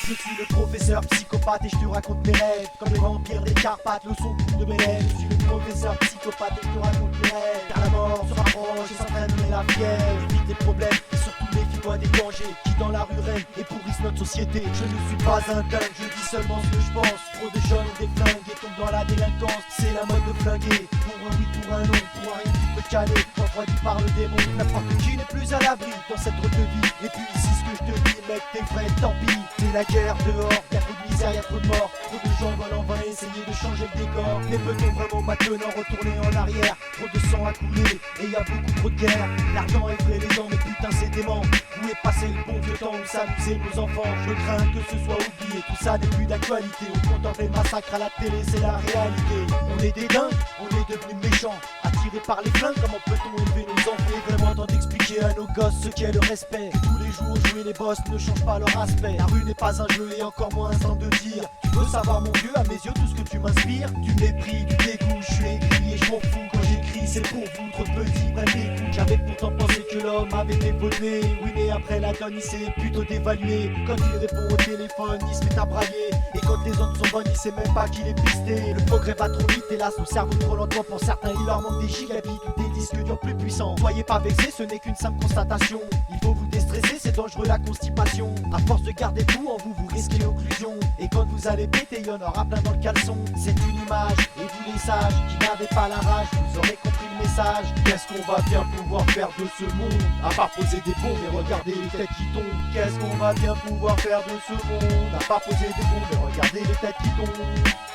Je suis le professeur psychopathe et je te raconte mes rêves. Comme les vampires des Carpates, le son de mes lèvres. Je suis le professeur psychopathe et je te raconte mes rêves. Car la mort se rapproche et s'entraîne de la fièvre. Évite les problèmes et surtout méfie-toi des dangers qui dans la rue règnent et pourrissent notre société. Je ne suis pas un dingue, je dis seulement ce que je pense. Trop de jeunes ont des flingues et tombent dans la délinquance. C'est la mode de flinguer, pour un oui, pour un non, pour un rien tu peux caler. Refroidi par le démon, n'importe qui n'est plus à l'abri dans cette route de vie. Et puis ici ce que je te dis mec, t'es vrai, tant pis. C'est la guerre dehors, y'a trop de misère, y'a trop de morts. Trop de gens veulent en vain essayer de changer le décor. Mais peut-on vraiment maintenant retourner en arrière? Trop de sang à couler et y a beaucoup trop de guerre. L'argent effraie les gens mais putain c'est dément. Où est passé le bon vieux temps où s'amusaient nos enfants? Je crains que ce soit oublié, tout ça n'est plus d'actualité. On contemple les massacres à la télé, c'est la réalité. On est des dingues, on est devenus méchants. Attirés par les flingues, comment peut-on élever nos enfants? Vraiment temps d'expliquer à nos gosses ce qu'est le respect. Que tous les jours jouer les boss ne change pas leur aspect. La rue n'est pas un jeu et encore moins un stand de tir. Tu veux savoir mon vieux, à mes yeux tout ce que tu m'inspires? Du mépris, du dégoût, je suis aigri et je m'en fous. Quand j'écris c'est pour vous, trop de petits prennent des coups. J'avais pourtant pensé que l'homme avait évolué. Oui mais après la donne il s'est plutôt dévalué. Quand il répond au téléphone il se met à brailler. Et quand les ondes sont bonnes il sait même pas qu'il est pisté. Le progrès va trop vite hélas, nos cerveaux trop lentement. Pour certains il leur manque des gigabits ou des disques durs plus puissants. Soyez pas vexés, ce n'est qu'une simple constatation. Il faut vous déstresser, c'est dangereux la constipation. À force de garder tout en vous, vous risquez l'occlusion. Et quand vous allez péter, il y en aura plein dans le caleçon. C'est une image, et vous les sages qui n'avez pas la rage, vous aurez compris le message. Qu'est-ce qu'on va bien pouvoir faire de ce monde? À part poser des bombes et regarder les têtes qui tombent. Qu'est-ce qu'on va bien pouvoir faire de ce monde? À part poser des bombes et regarder les têtes qui tombent.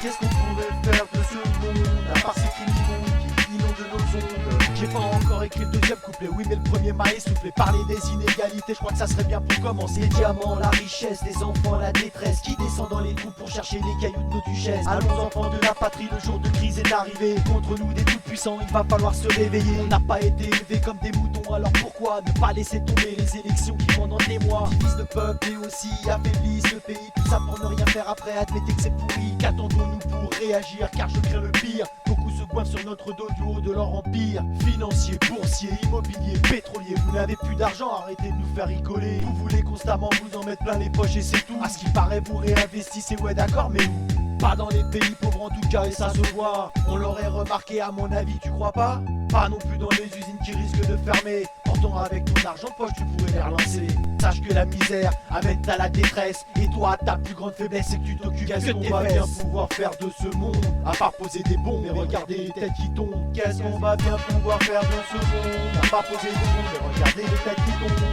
Qu'est-ce qu'on pourrait faire de ce monde? À part ces criminels qui inondent nos ondes. J'ai pas encore écrit le deuxième couplet, oui mais le premier m'a essoufflé. Parler des inégalités, je crois que ça serait bien pour commencer. Les diamants, la richesse, les enfants, la détresse qui descend dans les trous pour chercher les cailloux de nos duchesses. Allons enfants de la patrie, le jour de crise est arrivé. Contre nous des tout puissants, il va falloir se réveiller. On n'a pas été élevés comme des moutons, alors pourquoi ne pas laisser tomber les élections qui pendant des mois divisent le peuple et aussi affaiblissent le pays? Tout ça pour ne rien faire après, admettez que c'est pourri. Qu'attendons-nous pour réagir? Car je crains le pire. Beaucoup se goinfrent sur notre dos du haut de leur empire. Financier, boursier, immobilier, pétrolier. Vous n'avez plus d'argent, arrêtez de nous faire rigoler. Vous voulez constamment vous en mettre plein les poches et c'est tout. À ce qui paraît vous réinvestissez, ouais d'accord mais où? Pas dans les pays pauvres en tout cas et ça se voit. On l'aurait remarqué à mon avis, tu crois pas? Pas non plus dans les usines qui risquent de fermer. Pourtant avec ton argent de poche tu pourrais les relancer. Sache que la misère amène à la détresse. Et toi ta plus grande faiblesse c'est que tu t'occupes. Qu'est-ce qu'on va bien pouvoir faire de ce monde? À part poser des bombes et regarder les têtes qui tombent. Qu'est-ce qu'on va bien pouvoir faire de ce monde? À part poser des bombes et regarder les têtes qui tombent.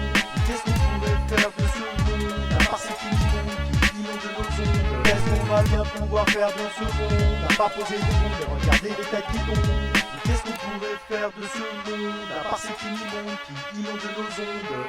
Qu'est-ce qu'on pourrait faire de ce monde? À part ces criminels qui inondent nos ondes. Qu'est-ce qu'on va bien pouvoir faire de ce monde? À part poser des bombes et regarder les têtes qui tombent. Qu'est-ce qu'on pourrait faire de ce monde? À part ces criminels qui inondent nos ondes.